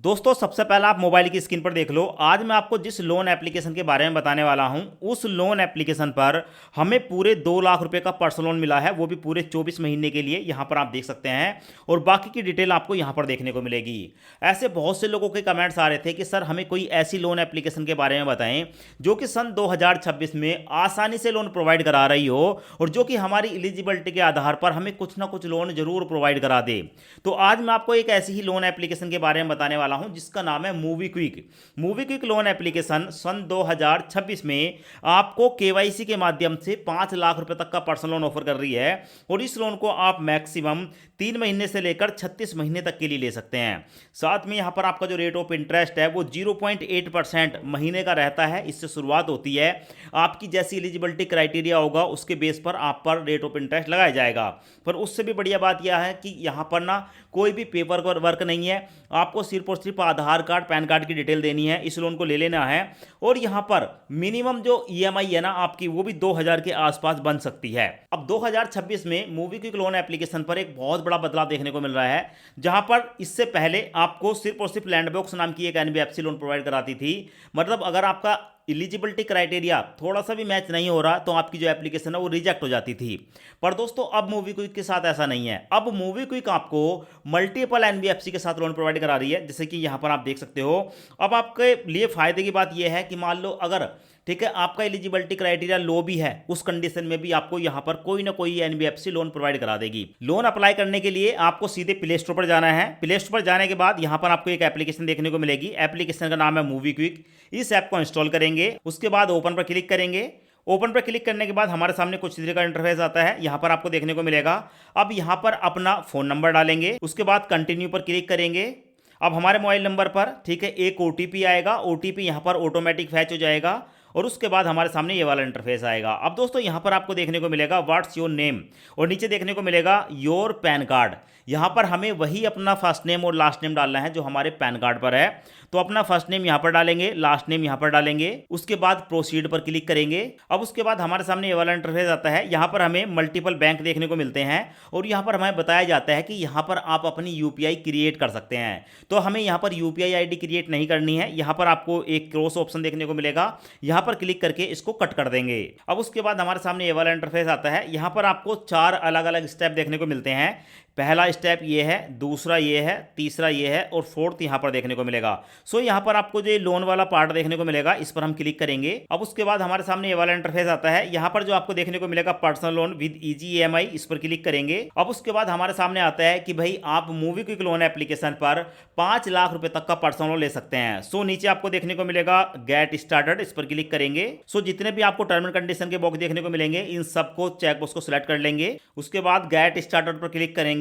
दोस्तों सबसे पहला आप मोबाइल की स्क्रीन पर देख लो। आज मैं आपको जिस लोन एप्लीकेशन के बारे में बताने वाला हूं, उस लोन एप्लीकेशन पर हमें पूरे 2 लाख रुपए का पर्सनल लोन मिला है, वो भी पूरे 24 महीने के लिए। यहां पर आप देख सकते हैं और बाकी की डिटेल आपको यहां पर देखने को मिलेगी। ऐसे बहुत से लोगों के कमेंट्स आ रहे थे कि सर हमें कोई ऐसी लोन एप्लीकेशन के बारे में बताएं जो कि सन 2026 में आसानी से लोन प्रोवाइड करा रही हो और जो कि हमारी एलिजिबिलिटी के आधार पर हमें कुछ ना कुछ लोन जरूर प्रोवाइड करा दे। तो आज मैं आपको एक ऐसी ही लोन एप्लीकेशन के बारे में बताने वाला हूं जिसका नाम है Movie Quick. Movie Quick loan application सन 2026 में आपको केवाईसी के माध्यम से 5 लाख रुपए तक का पर्सनल लोन ऑफर कर रही है और इस लोन को आप मैक्सिमम 3 महीने से लेकर 36 महीने तक के लिए ले सकते हैं। साथ में यहां पर आपका जो रेट ऑफ इंटरेस्ट है वो 0.8% महीने का रहता है। इससे शुरुआत होती है, आपकी जैसी एलिजिबिलिटी क्राइटेरिया होगा उसके बेस पर आप पर रेट ऑफ इंटरेस्ट लगाया जाएगा। पर उससे भी बढ़िया बात यह है कि यहां पर ना कोई भी पेपर वर्क नहीं है, आपको सिर्फ और सिर्फ आधार कार्ड पैन कार्ड की डिटेल देनी है, इस लोन को ले लेना है। और यहां पर मिनिमम जो ईएमआई है ना आपकी, वो भी 2000 के आसपास बन सकती है। अब 2026 में मूवी क्विक लोन एप्लीकेशन पर एक बहुत बड़ा बदलाव देखने को मिल रहा है, जहां पर इससे पहले आपको सिर्फ और सिर्फ लैंडबॉक्स नाम की एक एनबीएफसी लोन प्रोवाइड कराती थी। मतलब अगर आपका एलिजिबिलिटी क्राइटेरिया थोड़ा सा भी मैच नहीं हो रहा तो आपकी जो एप्लीकेशन है वो रिजेक्ट हो जाती थी। पर दोस्तों अब मूवी क्विक के साथ ऐसा नहीं है। अब मूवी क्विक आपको मल्टीपल एनबीएफसी के साथ लोन प्रोवाइड करा रही है, जैसे कि यहां पर आप देख सकते हो। अब आपके लिए फायदे की बात यह है कि मान लो अगर ठीक है आपका एलिजिबिलिटी क्राइटेरिया लो भी है, उस कंडीशन में भी आपको यहां पर कोई ना कोई एनबीएफसी लोन प्रोवाइड करा देगी। लोन अप्लाई करने के लिए आपको सीधे प्ले स्टोर पर जाना है। प्ले स्टोर पर जाने के बाद यहां पर आपको एक एप्लीकेशन देखने को मिलेगी। एप्लीकेशन का नाम है मूवी क्विक। इस ऐप को इंस्टॉल करेंगे, उसके बाद ओपन पर क्लिक करेंगे। ओपन पर क्लिक करने के बाद हमारे सामने कुछ इस तरह का इंटरफेस आता है। यहां पर आपको देखने को मिलेगा, अब यहां पर अपना फोन नंबर डालेंगे, उसके बाद कंटिन्यू पर क्लिक करेंगे। अब हमारे मोबाइल नंबर पर ठीक है एक ओटीपी आएगा, ओटीपी यहां पर ऑटोमेटिक फैच हो जाएगा और उसके बाद हमारे सामने ये वाला इंटरफेस आएगा। अब दोस्तों यहां पर आपको देखने को मिलेगा व्हाट्स योर नेम और नीचे देखने को मिलेगा योर पैन कार्ड। यहां पर हमें वही अपना फर्स्ट नेम और लास्ट नेम डालना है जो हमारे पैन कार्ड पर है। तो अपना फर्स्ट नेम यहां पर डालेंगे, लास्ट नेम यहां पर डालेंगे, उसके बाद प्रोसीड पर क्लिक करेंगे। अब उसके बाद हमारे सामने ये वाला इंटरफेस आता है। यहां पर हमें मल्टीपल बैंक देखने को मिलते हैं और यहां पर हमें बताया जाता है कि यहां पर आप अपनी यूपीआई क्रिएट कर सकते हैं। तो हमें यहां पर यूपीआई आईडी क्रिएट नहीं करनी है। यहां पर आपको एक क्रॉस ऑप्शन देखने को मिलेगा, यहां पर क्लिक करके इसको कट कर देंगे। अब उसके बाद हमारे सामने ये वाला इंटरफेस आता है। यहां पर आपको 4 अलग अलग स्टेप देखने को मिलते हैं। पहला स्टेप ये है, दूसरा ये है, तीसरा ये है और फोर्थ यहां पर देखने को मिलेगा। सो यहां पर आपको जो लोन वाला पार्ट देखने को मिलेगा, इस पर हम क्लिक करेंगे। अब उसके बाद हमारे सामने ये वाला इंटरफेस आता है। यहां पर जो आपको देखने को मिलेगा personal loan with easy EMI, इस पर क्लिक करेंगे। अब उसके बाद हमारे सामने आता है कि भाई आप मूवी क्विक लोन एप्लीकेशन पर 5 लाख रुपए तक का पर्सनल लोन ले सकते हैं। सो नीचे आपको देखने को मिलेगा गेट स्टार्टेड, इस पर क्लिक करेंगे। सो जितने भी आपको टर्म एंड कंडीशन के बॉक्स देखने को मिलेंगे, इन सबको चेकबॉक्स को सिलेक्ट कर लेंगे। उसके बाद गेट स्टार्टेड पर क्लिक करेंगे।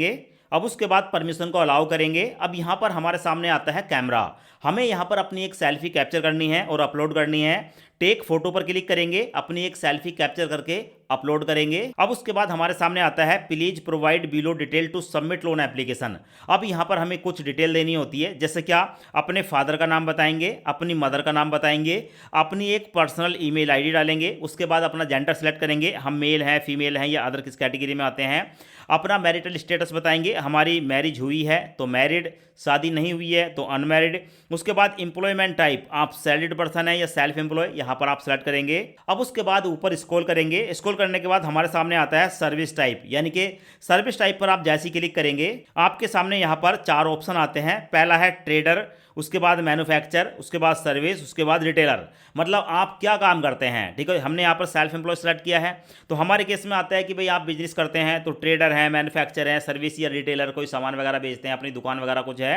अब उसके बाद परमिशन को अलाउ करेंगे। अब यहां पर हमारे सामने आता है कैमरा। हमें यहां पर अपनी एक सेल्फी कैप्चर करनी है और अपलोड करनी है। टेक फोटो पर क्लिक करेंगे, अपनी एक सेल्फी कैप्चर करके अपलोड करेंगे। अब उसके बाद हमारे सामने आता है please provide below detail to submit loan application. अब यहां पर हमें कुछ डिटेल देनी होती है, जैसे क्या अपने फादर का नाम बताएंगे, अपनी मदर का नाम बताएंगे, अपनी एक पर्सनल ईमेल आईडी डालेंगे। उसके बाद अपना जेंडर सेलेक्ट करेंगे, हम मेल हैं फीमेल हैं या अदर किस कैटेगरी में आते हैं। अपना मैरिटल स्टेटस बताएंगे, हमारी मैरिज हुई है तो मैरिड, शादी नहीं हुई है तो अनमैरिड। उसके बाद एम्प्लॉयमेंट टाइप, आप सैलरीड पर्सन है या सेल्फ एम्प्लॉय, यहां पर आप सेलेक्ट करेंगे। अब उसके बाद ऊपर स्क्रॉल करेंगे। स्क्रॉल करने के बाद हमारे सामने आता है सर्विस टाइप, यानी कि सर्विस टाइप पर आप जैसे क्लिक करेंगे आपके सामने यहां पर 4 ऑप्शन आते हैं। पहला है ट्रेडर, उसके बाद मैन्युफैक्चर, उसके बाद सर्विस, उसके बाद रिटेलर। मतलब आप क्या काम करते हैं। ठीक है, हमने यहाँ पर सेल्फ एम्प्लॉय सेलेक्ट किया है। तो हमारे केस में आता है कि भाई आप बिजनेस करते हैं तो ट्रेडर हैं, मैन्युफैक्चर हैं, सर्विस या रिटेलर, कोई सामान वगैरह बेचते हैं, अपनी दुकान वगैरह कुछ है।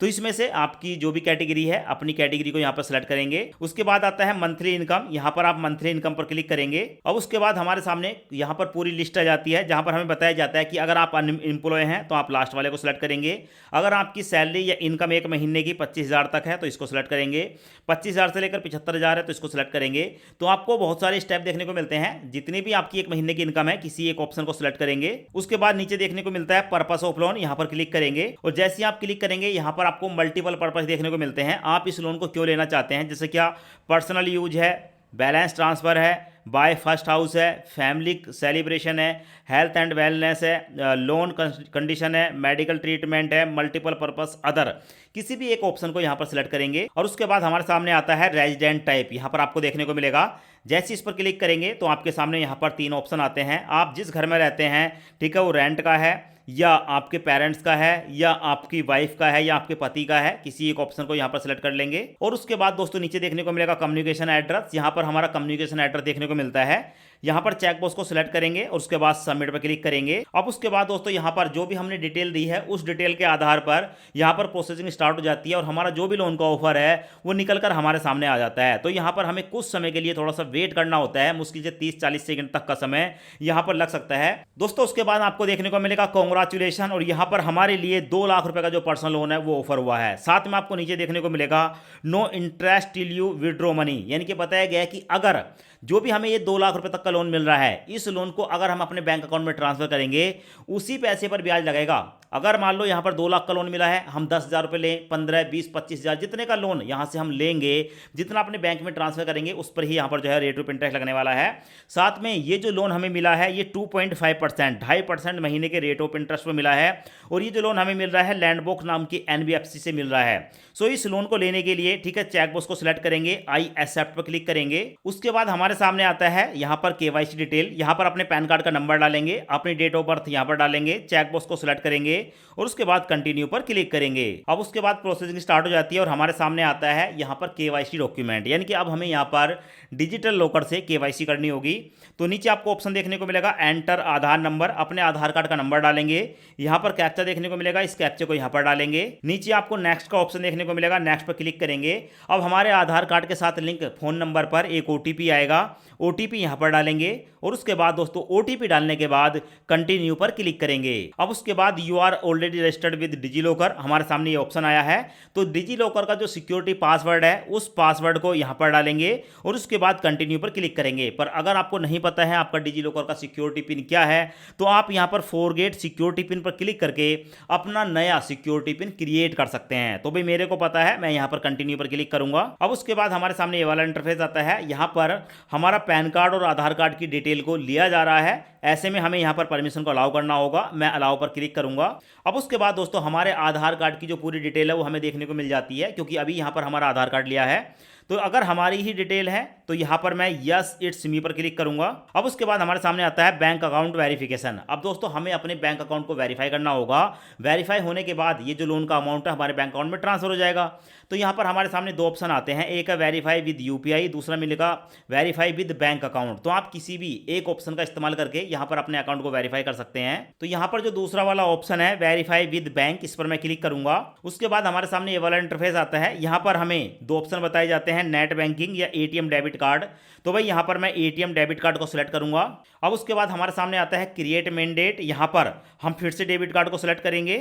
तो इसमें से आपकी जो भी कैटेगरी है अपनी कैटेगरी को यहाँ पर सेलेक्ट करेंगे। उसके बाद आता है मंथली इनकम, यहाँ पर आप मंथली इनकम पर क्लिक करेंगे। अब उसके बाद हमारे सामने यहाँ पर पूरी लिस्ट आ जाती है, जहाँ पर हमें बताया जाता है कि अगर आप अनएम्प्लॉय हैं तो आप लास्ट वाले को सिलेक्ट करेंगे। अगर आपकी सैलरी या इनकम एक महीने की 25,000 तक है तो इसको सिलेक्ट करेंगे। 25,000 से लेकर 75,000 है तो इसको सिलेक्ट करेंगे। तो आपको बहुत सारे स्टेप देखने को मिलते हैं। जितनी भी आपकी एक महीने की इनकम है, किसी एक ऑप्शन को सिलेक्ट करेंगे। उसके बाद नीचे देखने को मिलता है पर्पस ऑफ लोन, यहां पर क्लिक करेंगे और जैसे ही आप क्लिक करेंगे यहां पर आपको मल्टीपल पर्पस देखने को मिलते हैं। आप इस लोन को क्यों लेना चाहते हैं, जैसे क्या पर्सनल यूज है, बैलेंस ट्रांसफर है, बाय फर्स्ट हाउस है, फैमिली सेलिब्रेशन है, हेल्थ एंड वेलनेस है, लोन कंडीशन है, मेडिकल ट्रीटमेंट है, मल्टीपल पर्पस अदर, किसी भी एक ऑप्शन को यहाँ पर सिलेक्ट करेंगे और उसके बाद हमारे सामने आता है रेजिडेंट टाइप, यहाँ पर आपको देखने को मिलेगा। जैसे इस पर क्लिक करेंगे तो आपके सामने यहाँ पर 3 ऑप्शन आते हैं। आप जिस घर में रहते हैं, ठीक है, वो रेंट का है या आपके पेरेंट्स का है या आपकी वाइफ का है या आपके पति का है, किसी एक ऑप्शन को यहाँ पर सिलेक्ट कर लेंगे। और उसके बाद दोस्तों नीचे देखने को मिलेगा कम्युनिकेशन एड्रेस, यहाँ पर हमारा कम्युनिकेशन एड्रेस देखने को मिलता है। यहाँ पर चेक बॉक्स को सिलेक्ट करेंगे और उसके बाद सबमिट पर क्लिक करेंगे। अब उसके बाद दोस्तों यहाँ पर जो भी हमने डिटेल दी है उस डिटेल के आधार पर यहाँ पर प्रोसेसिंग स्टार्ट हो जाती है और हमारा जो भी लोन का ऑफर है वो निकल कर हमारे सामने आ जाता है। तो यहाँ पर हमें कुछ समय के लिए थोड़ा सा वेट करना होता है, मुश्किल से 30-40 सेकंड तक का समय यहाँ पर लग सकता है दोस्तों। उसके बाद आपको देखने को मिलेगा कांग्रेचुलेशन, और यहाँ पर हमारे लिए 2 लाख रुपए का जो पर्सनल लोन है वो ऑफर हुआ है। साथ में आपको नीचे देखने को मिलेगा no interest till you withdraw money, यानी कि बताया गया है कि अगर जो भी हमें ये 2 लाख रुपए तक का लोन मिल रहा है, इस लोन को अगर हम अपने बैंक अकाउंट में ट्रांसफर करेंगे उसी पैसे पर ब्याज लगेगा। अगर मान लो यहाँ पर 2 लाख का लोन मिला है, हम 10,000 रुपये लें, 15, 20, 25,000 जितने का लोन यहाँ से हम लेंगे, जितना अपने बैंक में ट्रांसफर करेंगे उस पर ही यहाँ पर जो है रेट ऑफ इंटरेस्ट लगने वाला है। साथ में ये जो लोन हमें मिला है ये 2.5%, 2.5% महीने के रेट ऑफ इंटरेस्ट पर मिला है। और ये जो लोन हमें मिल रहा है लैंडबॉक्स नाम की NBFC से मिल रहा है। सो इस लोन को लेने के लिए, ठीक है, चेकबॉक्स को सिलेक्ट करेंगे, आई एक्सेप्ट पर क्लिक करेंगे। उसके बाद हमारे सामने आता है यहाँ पर KYC डिटेल, यहाँ पर अपने पैन कार्ड का नंबर डालेंगे, अपनी डेट ऑफ बर्थ यहाँ पर डालेंगे, चेकबॉक्स को सिलेक्ट करेंगे और उसके बाद कंटिन्यू पर क्लिक करेंगे। अब उसके बाद प्रोसेसिंग स्टार्ट हो जाती है और हमारे सामने आता है यहाँ पर KYC डॉक्यूमेंट, यानी कि अब हमें यहाँ पर डिजिटल लॉकर से KYC करनी होगी। तो नीचे आपको ऑप्शन देखने को मिलेगा एंटर आधार नंबर, अपने आधार कार्ड का नंबर डालेंगे। यहाँ पर कैप्चा देखने को मिलेगा, इस कैप्चे को यहाँ पर डालेंगे। नीचे आपको नेक्स्ट का ऑप्शन देखने को मिलेगा, नेक्स्ट पर क्लिक करेंगे। अब हमारे आधार कार्ड के साथ लिंक फोन नंबर पर एक OTP आएगा, OTP यहाँ पर डालेंगे और उसके बाद दोस्तों OTP डालने के बाद कंटिन्यू पर क्लिक करेंगे। अब उसके बाद you are already registered with DigiLocker, हमारे सामने ये ऑप्शन आया है। तो डिजी लॉकर का जो सिक्योरिटी पासवर्ड है उस पासवर्ड को यहाँ पर डालेंगे और उसके बाद कंटिन्यू पर क्लिक करेंगे। पर अगर आपको नहीं पता है आपका डिजी लॉकर का सिक्योरिटी पिन क्या है, तो आप यहाँ पर फॉरगेट सिक्योरिटी पिन पर क्लिक करके अपना नया सिक्योरिटी पिन क्रिएट कर सकते हैं। तो भाई मेरे को पता है, मैं यहाँ पर कंटिन्यू पर क्लिक करूंगा। अब उसके बाद हमारे सामने ये वाला इंटरफेस आता है, यहाँ पर हमारा पैन कार्ड और आधार कार्ड की डिटेल को लिया जा रहा है। ऐसे में हमें यहाँ पर परमिशन को अलाउ करना होगा, मैं अलाउ पर क्लिक करूंगा। अब उसके बाद दोस्तों हमारे आधार कार्ड की जो पूरी डिटेल है वो हमें देखने को मिल जाती है, क्योंकि अभी यहाँ पर हमारा आधार कार्ड लिया है। तो अगर हमारी ही डिटेल है तो यहाँ पर मैं यस इट्स मी पर क्लिक करूंगा। अब उसके बाद हमारे सामने आता है बैंक अकाउंट वेरिफिकेशन। अब दोस्तों हमें अपने बैंक अकाउंट को वेरीफाई करना होगा। वेरीफाई होने के बाद ये जो लोन का अमाउंट है हमारे बैंक अकाउंट में ट्रांसफर हो जाएगा। तो यहाँ पर हमारे सामने 2 ऑप्शन आते हैं, एक है वेरीफाई विद UPI, दूसरा मिलेगा वेरीफाई विद बैंक अकाउंट। तो आप किसी भी एक ऑप्शन का इस्तेमाल करके यहाँ पर अपने अकाउंट को वेरीफाई कर सकते हैं। तो यहाँ पर जो दूसरा वाला ऑप्शन है वेरीफाई विद बैंक, इस पर मैं क्लिक करूंगा। उसके बाद हमारे सामने ये वाला इंटरफेस आता है, यहाँ पर हमें 2 ऑप्शन बताए जाते हैं, नेट बैंकिंग या ATM डेबिट कार्ड। तो भाई यहाँ पर मैं ATM डेबिट कार्ड को सिलेक्ट करूंगा। अब उसके बाद हमारे सामने आता है क्रिएट मैंडेट, यहाँ पर हम फिर से डेबिट कार्ड को सिलेक्ट करेंगे,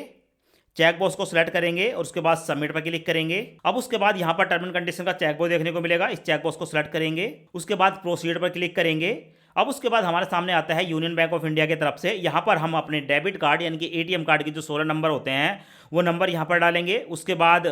चेक बॉक्स को सिलेक्ट करेंगे और उसके बाद सबमिट पर क्लिक करेंगे। अब उसके बाद यहाँ पर टर्म एंड कंडीशन का चेक बॉक्स देखने को मिलेगा, इस चेक बॉक्स को सिलेक्ट करेंगे, उसके बाद प्रोसीड पर क्लिक करेंगे। अब उसके बाद हमारे सामने आता है यूनियन बैंक ऑफ इंडिया की तरफ से, यहाँ पर हम अपने डेबिट कार्ड यानी कि ATM कार्ड के जो 16 नंबर होते हैं वो नंबर यहाँ पर डालेंगे। उसके बाद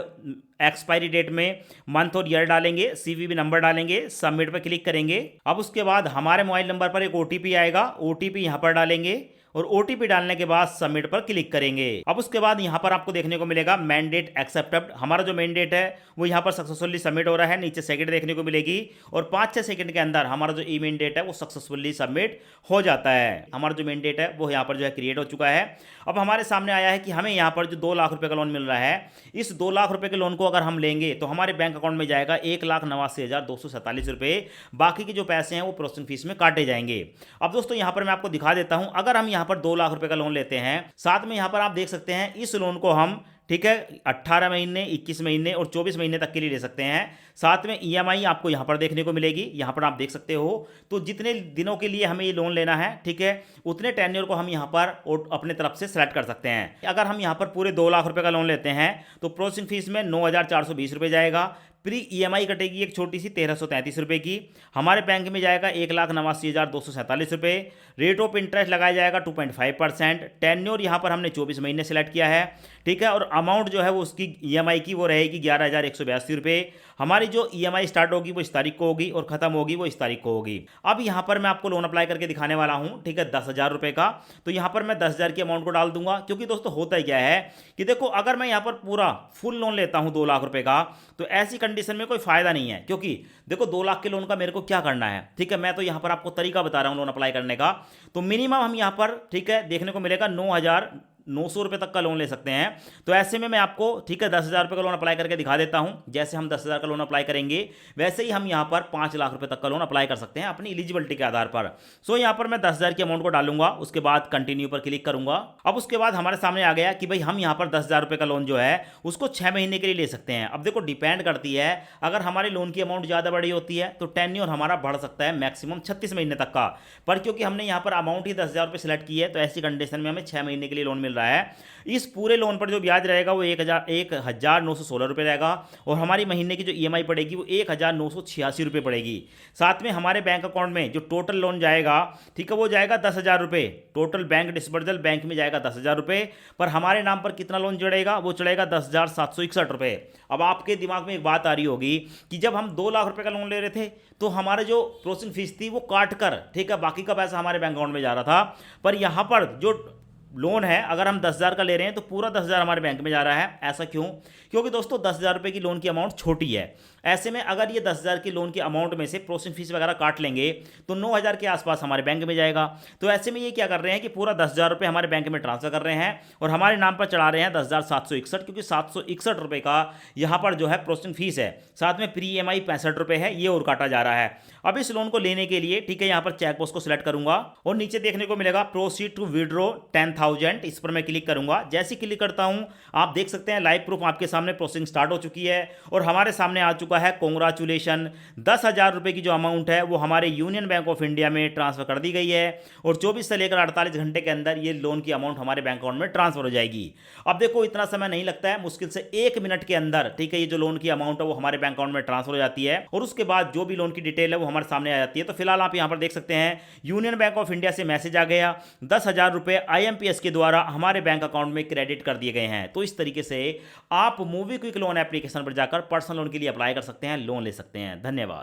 एक्सपायरी डेट में मंथ और ईयर डालेंगे, CVV नंबर डालेंगे, सबमिट पर क्लिक करेंगे। अब उसके बाद हमारे मोबाइल नंबर पर एक OTP आएगा, OTP यहाँ पर डालेंगे और OTP डालने के बाद सबमिट पर क्लिक करेंगे। अब उसके बाद यहाँ पर आपको देखने को मिलेगा मैंडेट एक्सेप्टेड, हमारा जो मैंडेट है वो यहाँ पर सक्सेसफुली सबमिट हो रहा है, नीचे सेकंड देखने को मिलेगी और 5-6 सेकंड के अंदर हमारा जो मैंडेट है वो सक्सेसफुली सबमिट हो जाता है। हमारा जो मैंडेट है वो यहाँ पर जो है क्रिएट हो चुका है। अब हमारे सामने आया है कि हमें यहाँ पर जो 2 लाख रुपए का लोन मिल रहा है, इस 2 लाख रुपए के लोन को अगर हम लेंगे तो हमारे बैंक अकाउंट में जाएगा 1,89,247 रुपये। बाकी के जो पैसे हैं वो प्रोसेसिंग फीस में काटे जाएंगे। अब दोस्तों यहाँ पर मैं आपको दिखा देता हूँ, अगर हम यहाँ पर 2 लाख रुपए का लोन लेते हैं, साथ में यहाँ पर आप देख सकते हैं इस लोन को हम, ठीक है, 18 महीने, 21 महीने और 24 महीने तक के लिए ले सकते हैं। साथ में EMI आपको यहाँ पर देखने को मिलेगी, यहाँ पर आप देख सकते हो। तो जितने दिनों के लिए हमें ये लोन लेना है, ठीक है, उतने टेन्योर को हम यहाँ पर अपने तरफ से सेलेक्ट कर सकते हैं। अगर हम यहाँ पर पूरे 2 लाख रुपए का लोन लेते हैं तो प्रोसेसिंग फीस में 9,420 रुपये जाएगा, प्री ईएमआई कटेगी एक छोटी सी 1333 रुपये की। हमारे बैंक में जाएगा 1,89,247 रुपये। रेट ऑफ इंटरेस्ट लगाया जाएगा 2.5%। टेन्योर यहाँ पर हमने 24 महीने सेलेक्ट किया है, ठीक है। और अमाउंट जो है वो उसकी ईएमआई की वो रहेगी 11,182 रुपये। हमारी जो ईएमआई स्टार्ट होगी वो इस तारीख को होगी और खत्म होगी वो इस तारीख को होगी। अब यहाँ पर मैं आपको लोन अप्लाई करके दिखाने वाला हूँ, ठीक है, 10,000 रुपये का। तो यहाँ पर मैं 10,000 की अमाउंट को डाल दूंगा, क्योंकि दोस्तों होता ही क्या है कि देखो, अगर मैं यहाँ पर पूरा फुल लोन लेता हूँ 2 लाख रुपए का, तो ऐसी कंडीशन में कोई फायदा नहीं है, क्योंकि देखो 2 लाख के लोन का मेरे को क्या करना है, ठीक है। मैं तो यहाँ पर आपको तरीका बता रहा हूँ लोन अप्लाई करने का। तो मिनिमम हम यहाँ पर, ठीक है, देखने को मिलेगा 9,900 रुपये तक का लोन ले सकते हैं। तो ऐसे में मैं आपको, ठीक है, 10,000 रुपये का लोन अप्लाई करके दिखा देता हूं। जैसे हम 10,000 का लोन अप्लाई करेंगे वैसे ही हम यहां पर 5 लाख रुपए तक का लोन अप्लाई कर सकते हैं अपनी एलिजिबिलिटी के आधार पर। सो यहां पर मैं 10,000 की अमाउंट को डालूंगा, उसके बाद कंटिन्यू पर क्लिक करूंगा। अब उसके बाद हमारे सामने आ गया कि भाई हम यहां पर 10,000 रुपये का लोन जो है उसको 6 महीने के लिए ले सकते हैं। अब देखो डिपेंड करती है, अगर हमारे लोन की अमाउंट ज़्यादा बड़ी होती है तो टेन्योर हमारा बढ़ सकता है मैक्सिमम 36 महीने तक का। पर क्योंकि हमने यहाँ पर अमाउंट ही 10,000 रुपये सेलेक्ट की है, तो ऐसी कंडीशन में हमें 6 महीने के लिए लोन मिल रहा है। इस पूरे लोन पर जो ब्याज रहेगा वो 1,916 रुपये रहेगा, और हमारी महीने की जो ईएमआई पड़ेगी वो 1,986 रुपये पड़ेगी। साथ में हमारे बैंक अकाउंट में जो टोटल लोन जाएगा, ठीक है, वो जाएगा 10,000 रुपये। टोटल बैंक डिस्बर्सल बैंक में जाएगा 10,000 रुपये, पर हमारे नाम पर कितना लोन चढ़ेगा, वो चढ़ेगा 10,761 रुपये। अब आपके दिमाग में एक बात आ रही होगी कि जब हम 2 लाख रुपये का लोन ले रहे थे तो हमारे जो प्रोसेसिंग फीस थी वो काट कर, ठीक है, बाकी का पैसा हमारे बैंक अकाउंट में जा रहा था। पर यहाँ पर जो लोन है, अगर हम 10,000 का ले रहे हैं तो पूरा 10,000 हमारे बैंक में जा रहा है। ऐसा क्यों? क्योंकि दोस्तों 10,000 रुपये की लोन की अमाउंट छोटी है। ऐसे में अगर ये 10,000 की लोन की अमाउंट में से प्रोसेसिंग फीस वगैरह काट लेंगे तो 9,000 के आसपास हमारे बैंक में जाएगा। तो ऐसे में ये क्या कर रहे हैं कि पूरा 10,000 रुपये हमारे बैंक में ट्रांसफर कर रहे हैं और हमारे नाम पर चढ़ा रहे हैं 10,761, क्योंकि 761 रुपये का यहाँ पर जो है प्रोसेसिंग फीस है। साथ में प्री ईएमआई 65 रुपये है, ये और काटा जा रहा है। अब इस लोन को लेने के लिए, ठीक है, यहाँ पर चेक बॉक्स को सिलेक्ट करूंगा और नीचे देखने को मिलेगा प्रोसीड टू विड्रॉ 10,000। इस पर मैं क्लिक करूंगा। जैसे क्लिक करता हूं आप देख सकते हैं लाइव प्रूफ आपके सामने प्रोसेसिंग स्टार्ट हो चुकी है और हमारे सामने आ चुका है कांग्रेचुलेशन। 10,000 रुपए की जो अमाउंट है वो हमारे यूनियन बैंक ऑफ इंडिया में ट्रांसफर कर दी गई है और 24 से लेकर 48 घंटे के अंदर ये लोन की अमाउंट हमारे बैंक अकाउंट में ट्रांसफर हो जाएगी। अब देखो इतना समय नहीं लगता है, मुश्किल से 1 मिनट के अंदर, ठीक है, ये जो लोन की अमाउंट है वो हमारे बैंक अकाउंट में ट्रांसफर हो जाती है और उसके बाद जो भी लोन की डिटेल है वो हमारे सामने आ जाती है। तो फिलहाल आप यहां पर देख सकते हैं यूनियन बैंक ऑफ इंडिया से मैसेज आ गया, 10,000 रुपए IMPS के द्वारा हमारे बैंक अकाउंट में क्रेडिट कर दिए गए हैं। तो इस तरीके से आप मूवी क्विक लोन एप्लीकेशन पर जाकर पर्सनल लोन के लिए अप्लाई कर सकते हैं, लोन ले सकते हैं। धन्यवाद।